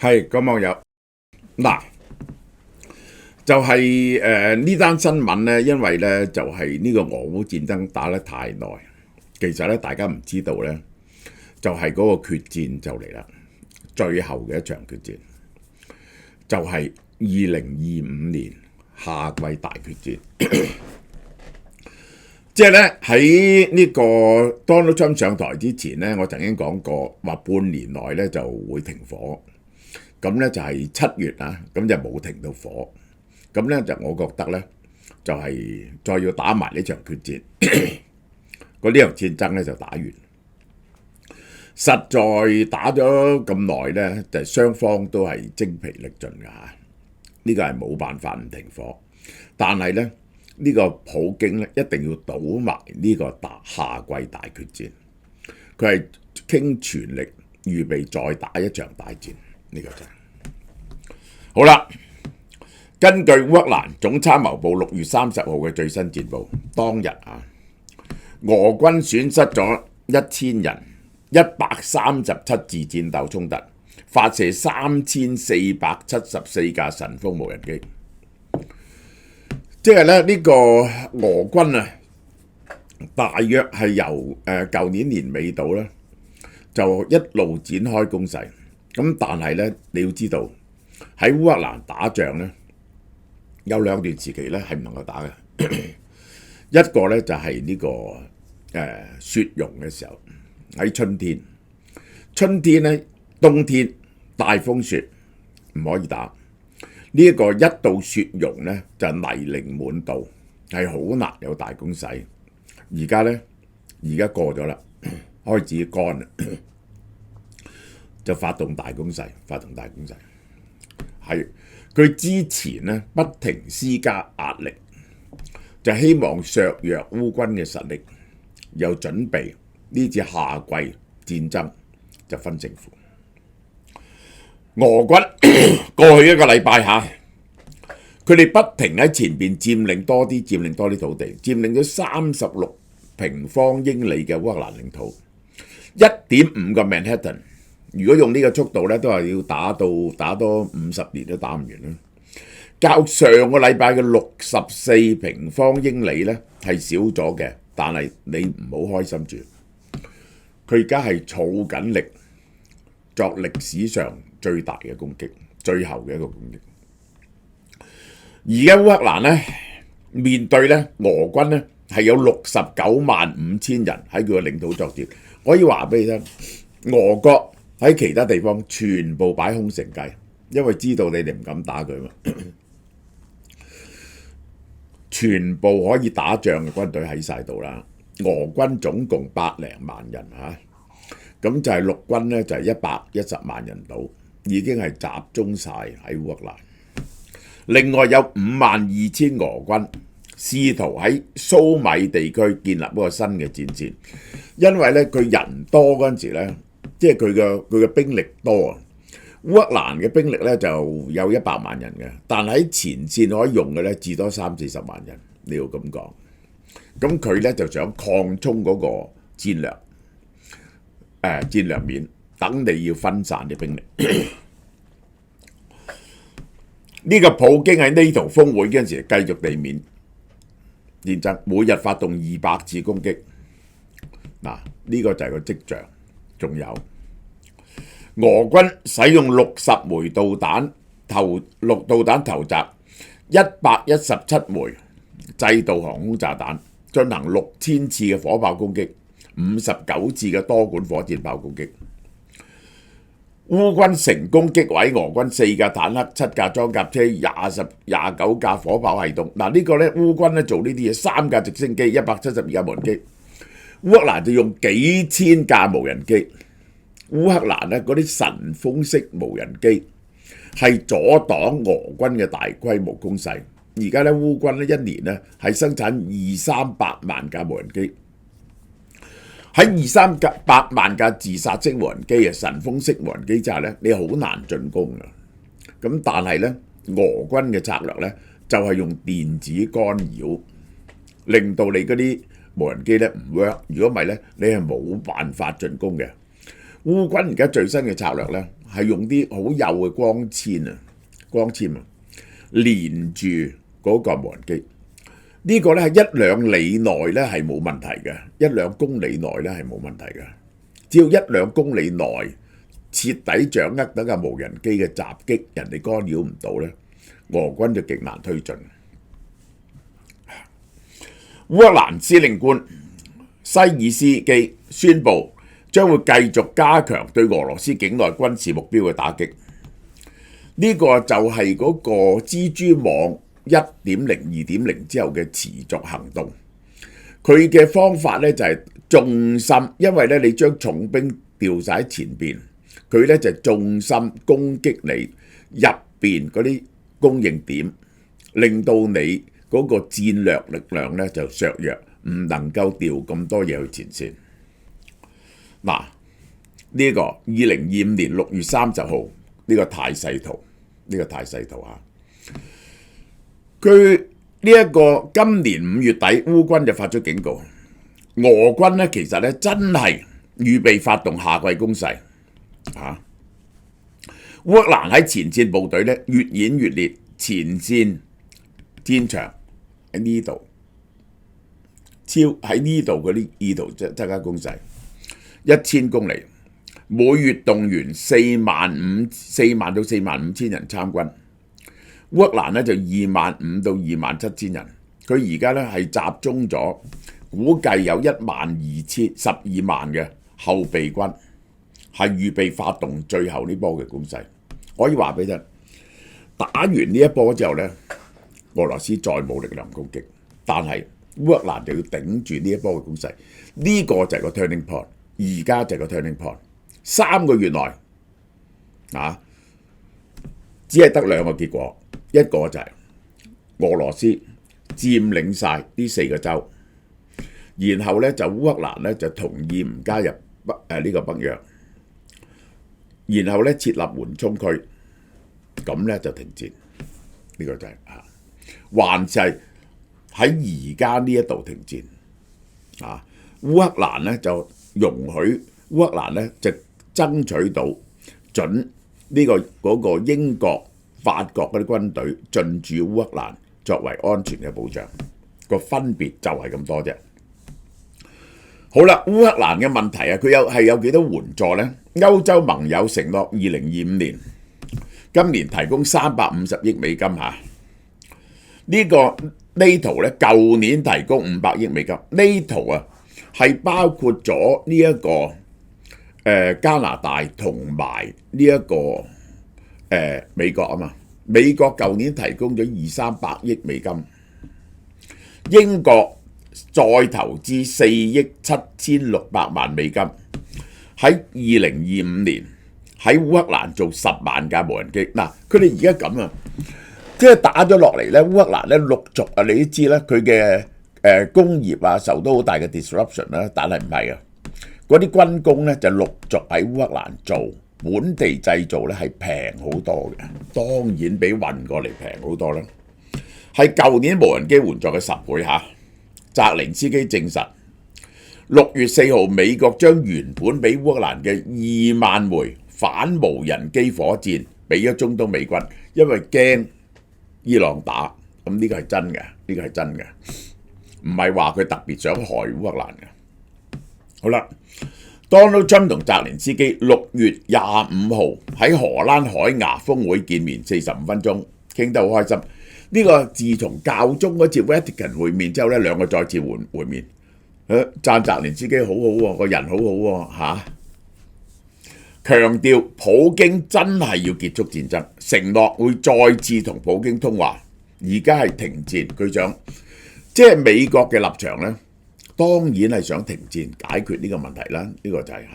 係個網友嗱，就係呢單新聞呢，因為呢就係呢個俄烏戰爭打得太耐，其實呢大家唔知道呢，就係嗰個決戰就嚟啦，最後嘅一場決戰就係2025年夏季大決戰。即係咧喺呢個 Donald Trump 上台之前咧，我曾經講過話半年內咧就會停火，咁咧就係7月啊，咁就冇停到火，咁咧就我覺得咧就係再要打埋呢場決戰，嗰呢場戰爭咧就打完。實在打咗咁耐咧，就係雙方都係精疲力盡㗎嚇，呢個係冇辦法唔停火，但係咧。呢個普京咧一定要倒埋呢個夏季大決戰，佢係傾全力預備再打一場大戰，呢個就係好啦。根據烏克蘭總參謀部6月30號嘅最新戰報，當日俄軍損失咗1000人，137次戰鬥衝突，發射3474架神風無人機。即係咧呢個俄軍啊，大約係由舊年年尾到咧，就一路展開攻勢。咁但係咧，你要知道喺烏克蘭打仗咧，有兩段時期咧係唔能夠打嘅。一個咧就係呢個雪融嘅時候，喺春天。春天咧，冬天大風雪唔可以打。呢一個一到雪融咧，就泥濘滿道，係好難有大攻勢。而家過咗啦，開始乾啦，就發動大攻勢。係佢之前咧不停施加壓力，就希望削弱烏軍嘅實力，又準備呢次夏季戰爭就分勝負。俄軍過去一個禮拜下，佢哋不停喺前邊佔領多啲土地，佔領咗36平方英里嘅烏克蘭領土，1.5個 Manhattan。如果用呢個速度咧，都係要打多50年都打唔完啦。較上個禮拜嘅64平方英里咧係少咗嘅，但係你唔好開心住，佢而家係儲緊力作歷史上最大嘅攻擊，最後嘅一個攻擊。而家烏克蘭咧面對咧俄軍咧係有695000人喺佢嘅領土作戰，可以話俾你聽，俄國喺其他地方全部擺空城計，因為知道你哋唔敢打佢嘛。全部可以打仗嘅軍隊喺晒度啦，俄軍總共100零萬人嚇。咁就係陸軍咧，就係110萬人到，已經係集中晒喺烏克蘭。另外有52000俄軍試圖喺蘇米地區建立一個新嘅戰線，因為咧佢人多嗰陣時咧，即係佢嘅兵力多啊。烏克蘭嘅兵力咧就有100萬人嘅，但喺前線可以用嘅咧至多30-40萬人，你要咁講。咁佢咧就想擴充嗰個戰略面，等你要分散啲兵力。呢個普京喺NATO峰會嗰陣時繼續地面戰爭，每日發動200次攻擊。嗱，呢個就係個跡象。仲有俄軍使用60枚導彈投擲117枚制導航空炸彈，進行6000次嘅火炮攻擊，59次嘅多管火箭炮攻擊。烏軍成功擊毀俄軍4架坦克、7架裝甲車、29架火炮系統。嗱，呢個咧烏軍咧做呢啲嘢，3架直升機、172架無人機。烏克蘭就用幾千架無人機。烏克蘭咧嗰啲神風式無人機係阻擋俄軍嘅大規模攻勢。而家咧烏軍咧一年咧係生產200-300萬架無人機。喺200-300萬架自殺式無人機啊，神風式無人機之下咧，你好難進攻啊。咁但係咧，俄軍嘅策略咧就係用電子干擾，令到你嗰啲無人機咧唔 work。如果唔係咧，你係冇辦法進攻嘅。烏軍而家最新嘅策略咧係用啲好幼嘅光纖連住嗰個無人機。呢個咧係1-2里內咧係冇問題嘅，1-2公里內咧係冇問題嘅。只要1-2公里內徹底掌握到架無人機嘅襲擊，人哋干擾唔到咧，俄軍就極難推進。烏克蘭司令官西爾斯基宣布將會繼續加強對俄羅斯境內軍事目標嘅打擊。呢個就係嗰個蜘蛛網1.0、2.0之後嘅持續行動。佢嘅方法咧就係重心，因為咧你將重兵調晒喺前邊，佢咧就重心攻擊你入邊嗰啲供應點，令到你嗰個戰略力量咧就削弱，唔能夠調咁多嘢去前線。嗱，呢個2025年6月30號呢個態勢圖，嚇。佢呢一個今年5月底，烏軍就發出警告，俄軍咧其實咧真係預備發動夏季攻勢嚇。烏克蘭喺前線部隊咧越演越烈，前線戰場喺呢度，喺呢度嗰啲意圖增加攻勢1000公里，每月動員4萬到45000人參軍。烏克蘭咧就25000到27000人，佢而家咧係集中咗，估計有12萬嘅後備軍，係預備發動最後呢波嘅攻勢。可以話俾你聽，打完呢一波之後咧，俄羅斯再冇力量攻擊，但係烏克蘭就要頂住呢一波嘅攻勢。呢個就係個 turning point， 而家就係個 turning point。3個月內只係得2個結果。一個就係俄羅斯佔領晒呢4個州，然後咧就烏克蘭咧就同意唔加入呢個北約，然後咧設立緩衝區，咁咧就停戰。呢個就係還是係喺而家呢一度停戰烏克蘭咧就容許烏克蘭咧就爭取到準呢嗰個英國、法國嗰啲軍隊進駐烏克蘭作為安全嘅保障，個分別就係咁多啫。好啦，烏克蘭嘅問題佢有幾多援助呢？歐洲盟友承諾2025年今年提供350億美金嚇。呢個 NATO 咧舊年提供500億美金。NATO 係包括咗呢一個加拿大同埋呢一個美國啊嘛。美國舊年提供咗200-300億美金，英國再投資4億7600萬美金，喺2025年喺烏克蘭做10萬架無人機。嗱，佢哋而家咁即係打咗落嚟咧，烏克蘭咧陸續你都知啦，佢嘅工業受到好大嘅 disruption 啦，但係唔係嗰啲軍工咧就陸續喺烏克蘭做。本地製造咧係平好多嘅，當然比運過嚟平好多啦。係舊年無人機援助嘅10倍嚇。澤連斯基證實6月4號美國將原本俾烏克蘭嘅2萬枚反無人機火箭俾咗中東美軍，因為驚伊朗打。咁呢個係真嘅，唔係話佢特別想害烏克蘭嘅。好啦。Donald Trump 同澤連斯基6月25號喺荷蘭海牙峰會見面45分鐘，傾得好開心。呢個自從教宗嗰次 Vatican 會面之後咧，兩個再次會面。讚澤連斯基好好喎，個人好好喎嚇。強調普京真係要結束戰爭，承諾會再次同普京通話。而家係停戰，佢想即係美國嘅立場咧。當然係想停戰解決呢個問題啦，呢個就係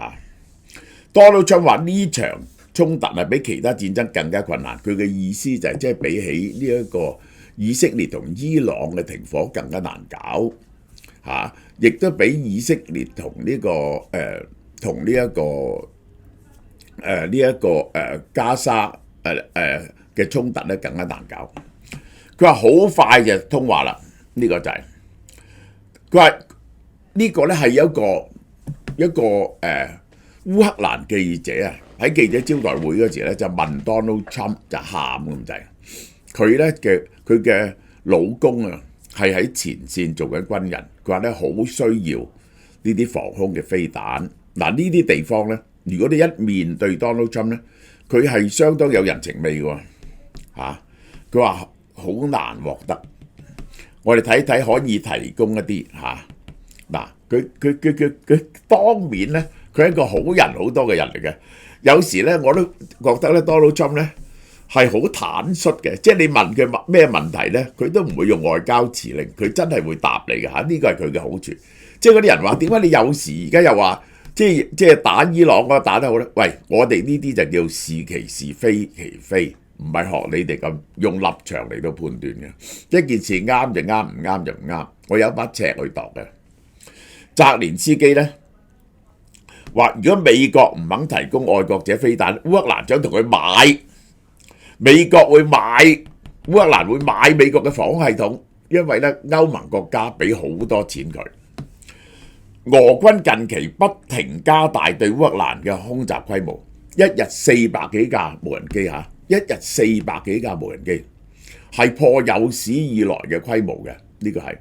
Donald Trump話呢場衝突係比其他戰爭更加困難。佢嘅意思就係即係比起呢一個以色列同伊朗嘅停火更加難搞亦都比以色列同呢個加沙嘅衝突咧更加難搞。佢話好快就通話啦，呢個就係佢話。呢個咧係一個烏克蘭記者啊喺記者招待會嗰時咧就問 Donald Trump 就喊咁滯，佢嘅老公啊係喺前線做緊軍人，佢話咧好需要呢啲防空嘅飛彈。嗱呢啲地方咧，如果你一面對 Donald Trump 咧，佢係相當有人情味嘅喎，佢話好難獲得。我哋睇睇可以提供一啲嗱，佢當面咧，佢係一個好人好多嘅人嚟嘅。有時咧，我都覺得咧，Donald Trump 咧係好坦率嘅，即係你問佢咩問題咧，佢都唔會用外交辭令，佢真係會答你嘅嚇。呢個係佢嘅好處。即係嗰啲人話點解你有時而家又話即係打伊朗嗰打得好咧？喂，我哋呢啲就叫是其是非其非，唔係學你哋咁用立場嚟到判斷嘅。一件事啱就啱，唔啱就唔啱。我有一把尺去度嘅。澤連斯基咧話：如果美國唔肯提供愛國者飛彈，烏克蘭想同佢買，美國會買，烏克蘭會買美國嘅防空系統，因為咧歐盟國家俾好多錢佢。俄軍近期不停加大對烏克蘭嘅空襲規模，一日400幾架無人機嚇，一日400幾架無人機，係破有史以來嘅規模嘅，呢個係。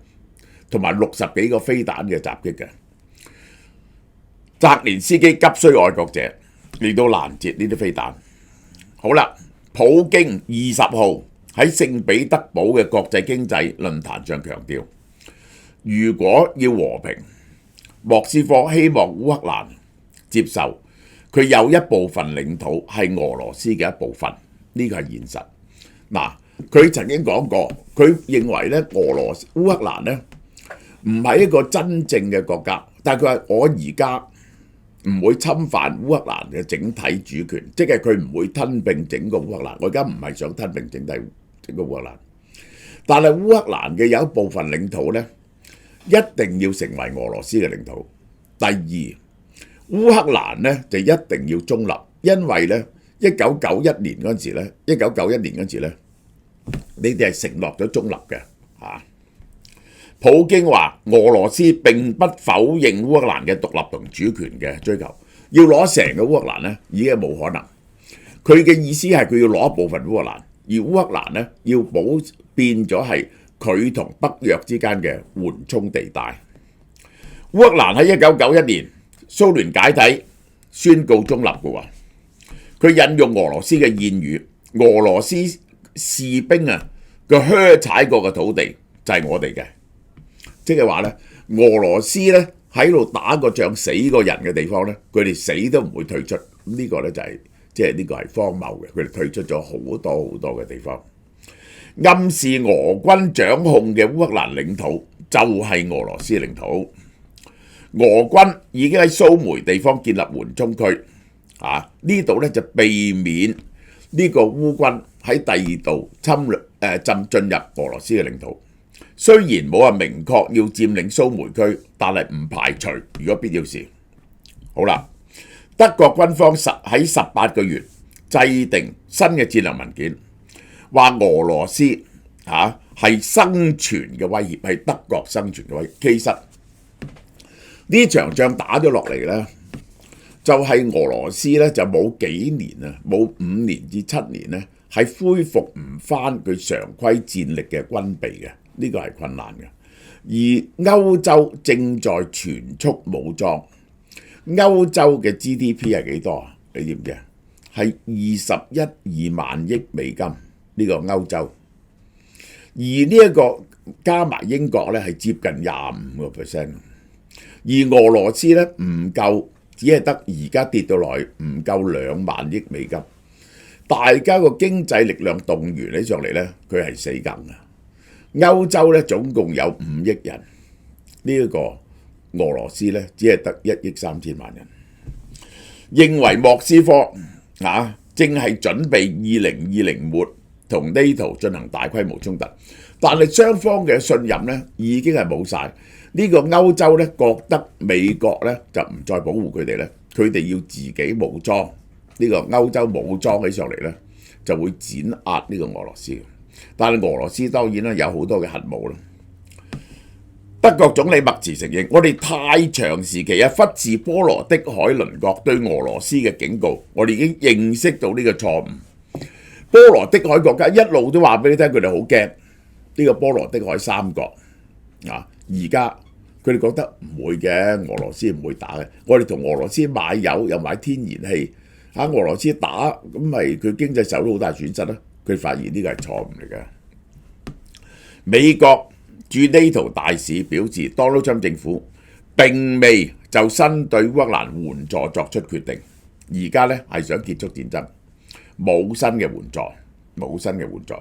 同埋60幾個飛彈嘅襲擊嘅，澤連斯基急需愛國者嚟到攔截呢啲飛彈。好啦，普京20號喺聖彼得堡嘅國際經濟論壇上強調，如果要和平，莫斯科希望烏克蘭接受佢有一部分領土係俄羅斯嘅一部分，呢個係現實。嗱，佢曾經講過，佢認為咧烏克蘭咧唔係一個真正嘅國家，但係佢話我而家唔會侵犯烏克蘭嘅整體主權，即係佢唔會吞併整個烏克蘭。我而家唔係想吞併整個烏克蘭，但係烏克蘭嘅有一部分領土咧，一定要成為俄羅斯嘅領土。第二，烏克蘭咧就一定要中立，因為咧1991年嗰陣時咧，你哋係承諾咗中立嘅嚇。普京話：俄羅斯並不否認烏克蘭嘅獨立同主權嘅追求，要攞成個烏克蘭咧已經係冇可能。佢嘅意思係佢要攞一部分烏克蘭，而烏克蘭咧要變咗係佢同北約之間嘅緩衝地帶。烏克蘭喺1991年蘇聯解體宣告中立嘅喎，佢引用俄羅斯嘅諺語：俄羅斯士兵啊個靴踩過嘅土地就係我哋嘅。即係話咧，俄羅斯咧喺度打個仗死個人嘅地方咧，佢哋死都唔會退出。呢個咧就係呢個係荒謬嘅，佢哋退出咗好多好多嘅地方，暗示俄軍掌控嘅烏克蘭領土就係俄羅斯領土。俄軍已經喺蘇梅地方建立緩衝區，呢度咧就避免呢個烏軍喺第二度進入俄羅斯嘅領土。雖然冇話明確要佔領蘇梅區，但係唔排除如果必要時。好啦，德國軍方喺18個月制定新嘅戰略文件，話俄羅斯係生存嘅威脅，係德國生存嘅威脅。其實呢場仗打咗落嚟呢，就係俄羅斯呢就冇幾年啊，冇5年至7年呢，係恢復唔返佢常規戰力嘅軍備嘅。呢個係困難嘅，而歐洲正在全速武裝。歐洲嘅 GDP 係幾多啊？你知唔知啊？係21.2萬億美金，呢個歐洲。而呢一個加埋英國咧係接近25%，而俄羅斯咧唔夠，只係得而家跌到落去唔夠2萬億美金。大家個經濟力量動員起上嚟咧，佢係死梗嘅。歐洲咧總共有5億人，呢一個俄羅斯咧只係得1億3千萬人。認為莫斯科正係準備2020末同 NATO 進行大規模衝突，但係雙方嘅信任咧已經係冇晒。呢個歐洲咧覺得美國咧就唔再保護佢哋咧，佢哋要自己武裝。呢個歐洲武裝起上嚟咧就會碾壓呢個俄羅斯。但係俄羅斯當然啦有好多嘅核武啦。德國總理默茨承認，我哋太長時期忽視波羅的海鄰國對俄羅斯嘅警告，我哋已經認識到呢個錯誤。波羅的海國家一路都話俾你聽，佢哋好驚呢個波羅的海三國啊！而家佢哋覺得唔會嘅，俄羅斯唔會打嘅。我哋同俄羅斯買油又買天然氣，俄羅斯打咁咪佢經濟受到好大損失啦。佢發現呢個係錯誤嚟嘅。美國駐 NATO 大使表示，Donald Trump 政府並未就新對烏克蘭援助作出決定，而家咧係想結束戰爭，冇新嘅援助，冇新嘅援助。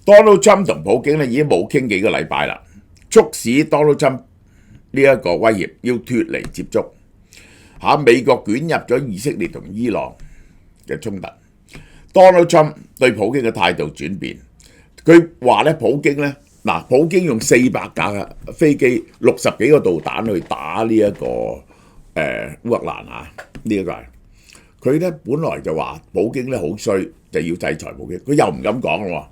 Donald Trump 同普京咧已經冇傾幾個禮拜啦，促使 Donald Trump 呢一個威脅要脫離接觸。美國捲入咗以色列同伊朗嘅衝突 ，Donald Trump 對普京嘅態度轉變，佢話咧普京咧。普京用400架飛機、60幾個導彈去打呢、這、一個烏克蘭啊！呢、這、一個係佢咧本來就話普京咧好衰，就要制裁普京，佢又唔敢講喎。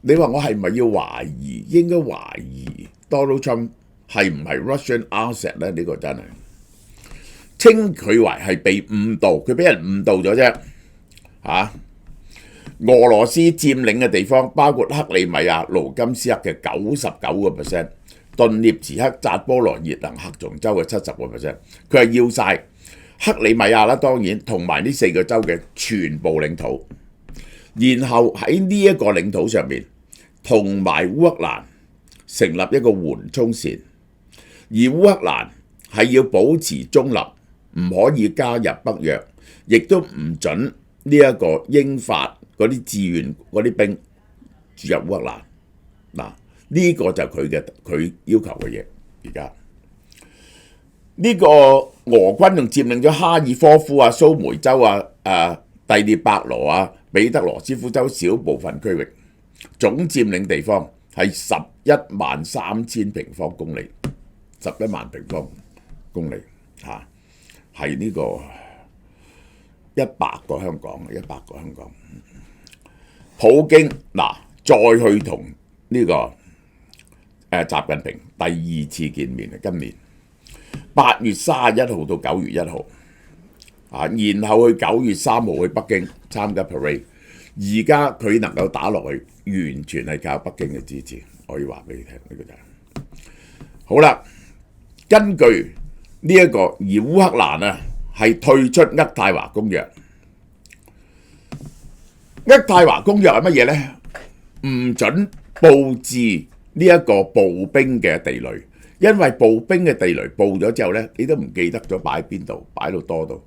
你話我係咪要懷疑？應該懷疑 Donald Trump 係唔係 Russian asset 咧？呢、這個真係稱佢為係被誤導，佢俾人誤導咗啫嚇。俄羅斯佔領嘅地方包括克里米亞、盧甘斯克嘅99%，頓涅茨克、扎波羅熱能、克松州嘅70%。佢係要晒克里米亞啦，當然同埋呢4個州嘅全部領土，然後喺呢一個領土上面同埋烏克蘭成立一個緩衝線，而烏克蘭係要保持中立，唔可以加入北約，亦都唔準呢一個英法嗰啲志願嗰啲兵注入烏克蘭。呢個就係佢要求嘅嘢。而家呢個俄軍仲佔領咗哈爾科夫啊、蘇梅州啊、第聶伯羅啊、彼得羅斯夫州小部分區域，總佔領地方係113000平方公里，11萬平方公里嚇，係呢個100個香港，100個香港。普京再去同呢個習近平第2次見面啊，今年8月31號到9月1號然後去9月3號去北京參加 parade。而家佢能夠打落去，完全係靠北京嘅支持，我可以話俾你聽，呢個就係好啦。根據呢一個，而烏克蘭啊係退出渥太華公約。渥太華公約係乜嘢呢？唔準佈置呢一個步兵嘅地雷，因為步兵嘅地雷佈咗之後呢，你都唔記得咗擺邊度，擺到多度，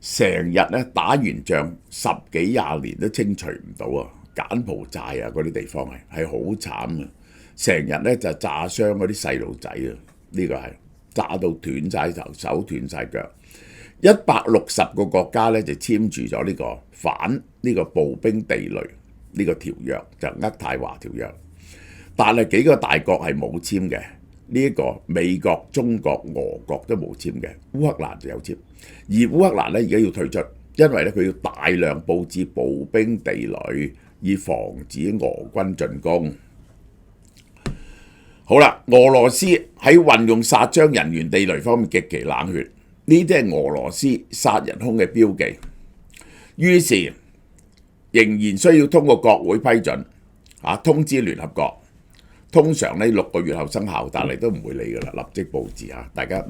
成日咧打完仗10幾20年都清除唔到啊！柬埔寨啊嗰啲地方係好慘啊！成日咧就炸傷嗰啲細路仔啊！呢個係炸到斷晒頭手斷晒腳。160個國家咧就簽住咗呢個反呢個步兵地雷呢個條約，就渥太華條約。但係幾個大國係冇簽嘅，呢一個美國、中國、俄國都冇簽嘅，烏克蘭就有簽。而烏克蘭咧而家要退出，因為咧佢要大量佈置步兵地雷，以防止俄軍進攻。好啦，俄羅斯喺運用殺傷人員地雷方面極其冷血。呢啲係俄羅斯殺人兇嘅標記，於是仍然需要通過國會批准，通知聯合國。通常呢6個月後生效，但係都唔會理㗎啦，立即佈置嚇。大家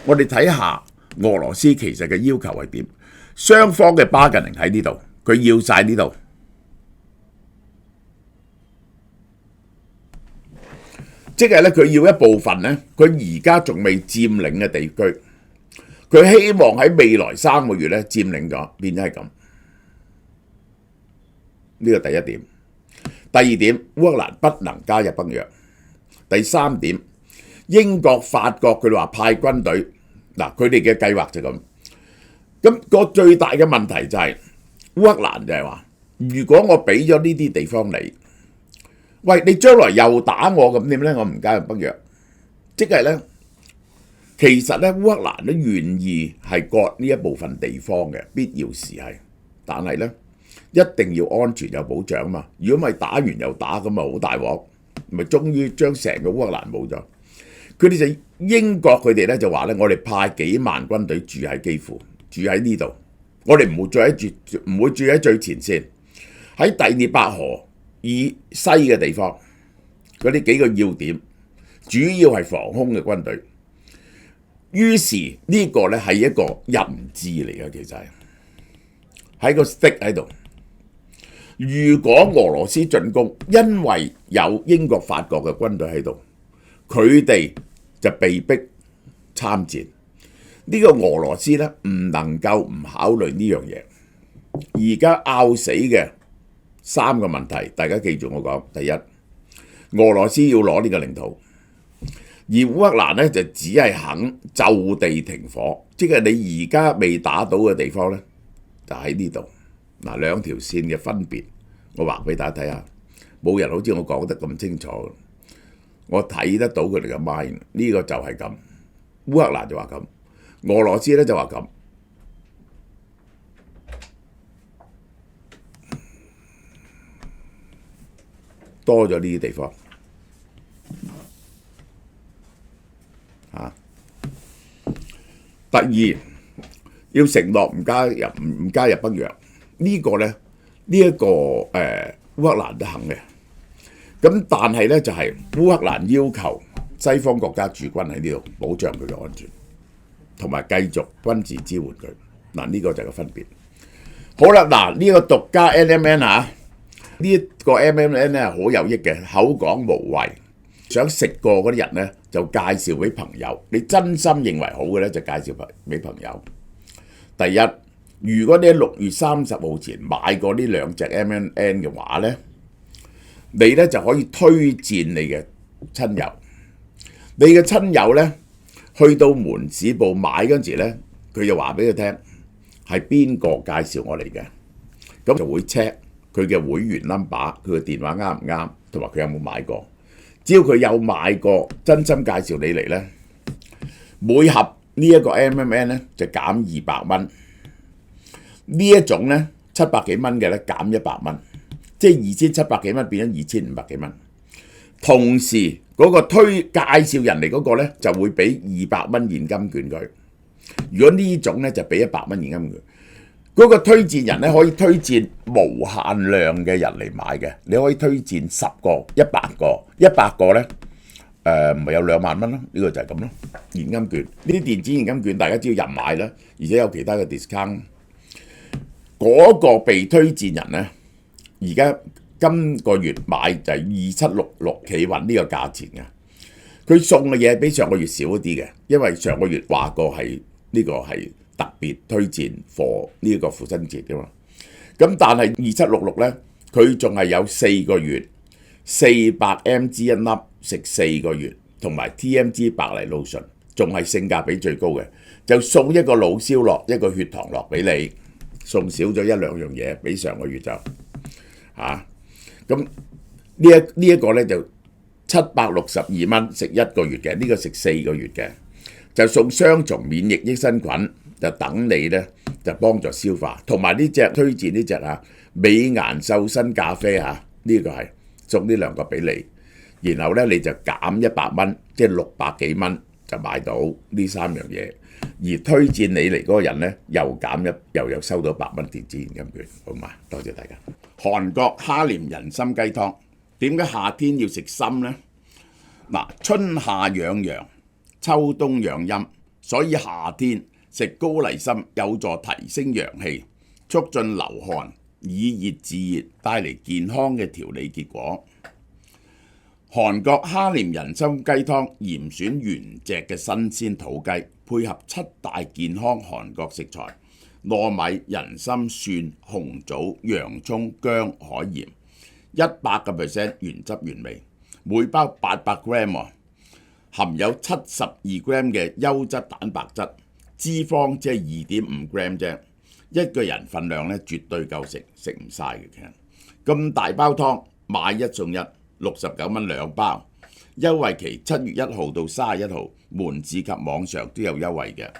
我哋睇下俄羅斯其實嘅要求係點？雙方嘅bargaining喺呢度，佢要晒呢度。即係咧，佢要一部分咧，佢而家仲未佔領嘅地區，佢希望喺未來3個月咧佔領咗，變咗係咁。呢個第一點。第二點，烏克蘭不能加入北約。第三點，英國、法國佢哋話派軍隊，佢哋嘅計劃就咁。咁個最大嘅問題就係烏克蘭就係話，如果我俾咗呢啲地方你，喂，你將來又打我咁點呢？我唔加入北約，即係呢，其實呢，烏克蘭都願意係割呢一部分地方嘅，必要時係，但係呢，一定要安全有保障嘛。如果唔係打完又打咁啊，好大鑊咪終於將成個烏克蘭冇咗。佢哋就英國佢哋咧就話咧，我哋派幾萬軍隊住喺基輔，住喺呢度，我哋唔會住喺最前線，喺第聶伯河以西嘅地方嗰啲幾個要點，主要係防空嘅軍隊。於是呢個咧係一個人質嚟嘅，其實喺個 stick 喺度。如果俄羅斯進攻，因為有英國、法國嘅軍隊喺度，佢哋就被逼參戰。呢個俄羅斯咧唔能夠唔考慮呢樣嘢。而家拗死嘅3個問題，大家記住我講。第一，俄羅斯要攞呢個領土，而烏克蘭咧就只係肯就地停火，即係你而家未打到嘅地方咧，就喺呢度。嗱，2條線嘅分別，我畫俾大家睇下。冇人好似我講得咁清楚，我睇得到佢哋嘅 mind。呢個就係咁，烏克蘭就話咁，俄羅斯咧就話咁。多咗呢啲地方第二，要承諾唔加入北約。呢個咧，烏克蘭都肯嘅。咁但係咧就係烏克蘭要求西方國家駐軍喺呢度保障佢嘅安全，同埋繼續軍事支援佢。嗱，呢個就係個分別。好啦，嗱，呢個獨家 NMN 呢個 MMN 咧好有益嘅，口講無謂，想食過嗰啲人咧就介紹俾朋友。你真心認為好嘅咧就介紹俾朋友。第一，如果你喺6月30號前買過呢2隻 MMN 嘅話咧，你咧就可以推薦你嘅親友。你嘅親友咧去到門市部買嗰陣時咧，佢就話俾佢聽係邊個介紹我嚟嘅，咁就會 check佢嘅會員 number， 佢嘅電話啱唔啱，同埋佢有冇買過。只要佢有買過，真心介紹你嚟咧，每盒呢一個 MMN 咧就減200蚊。呢一種咧700幾蚊嘅咧減100蚊，即係2700幾蚊變咗2500幾蚊。同時嗰個介紹人嚟嗰個咧就會俾200蚊現金券佢。如果呢種咧就俾100蚊現金券。嗰個推薦人咧可以推薦無限量嘅人嚟買嘅，你可以推薦10個、100個，100個咧唔係有2萬蚊咯，呢個就係咁咯。現金券呢啲電子現金券大家只要任買啦，而且有其他嘅 discount。嗰個被推薦人咧，而家今個月買就係2766企穩呢個價錢嘅，佢送嘅嘢比上個月少一啲嘅，因為上個月話過係呢個係特別推薦 for 呢個父親節嘅嘛。咁但係2766咧，佢仲係有4個月400mg 一粒食4個月，同埋 TMG 白藜蘆醇，仲係性價比最高嘅，就送一個腦燒樂，一個血糖樂俾你。送少咗1-2樣嘢，比上個月就咁呢一個咧就762蚊食1個月嘅，呢個食4個月嘅，就送雙重免疫益生菌，就等你咧就幫助消化，同埋呢隻推薦呢隻美顏瘦身咖啡呢個係送呢2個俾你，然後咧你就減100蚊，即係600幾蚊就買到呢3樣嘢。而推薦你嚟嗰個人咧，又有收到100蚊電子現金券，好嘛？多謝大家。韓國哈廉人參雞湯，點解夏天要食參呢？嗱，春夏養陽，秋冬養陰，所以夏天食高麗參有助提升陽氣，促進流汗，以熱治熱，帶嚟健康嘅調理結果。韓國哈廉人參雞湯嚴選原隻嘅新鮮土雞，配合7大健康韓國食材：糯米、人參、蒜、紅棗、洋葱、薑、海鹽，100% 原汁原味。每包800g，含有72g 嘅優質蛋白質，脂肪即係2.5g 啫。一個人份量咧絕對夠食，食唔晒嘅。其實咁大包湯買1送1。69蚊2包，優惠期7月1號到31號，門市及網上都有優惠嘅。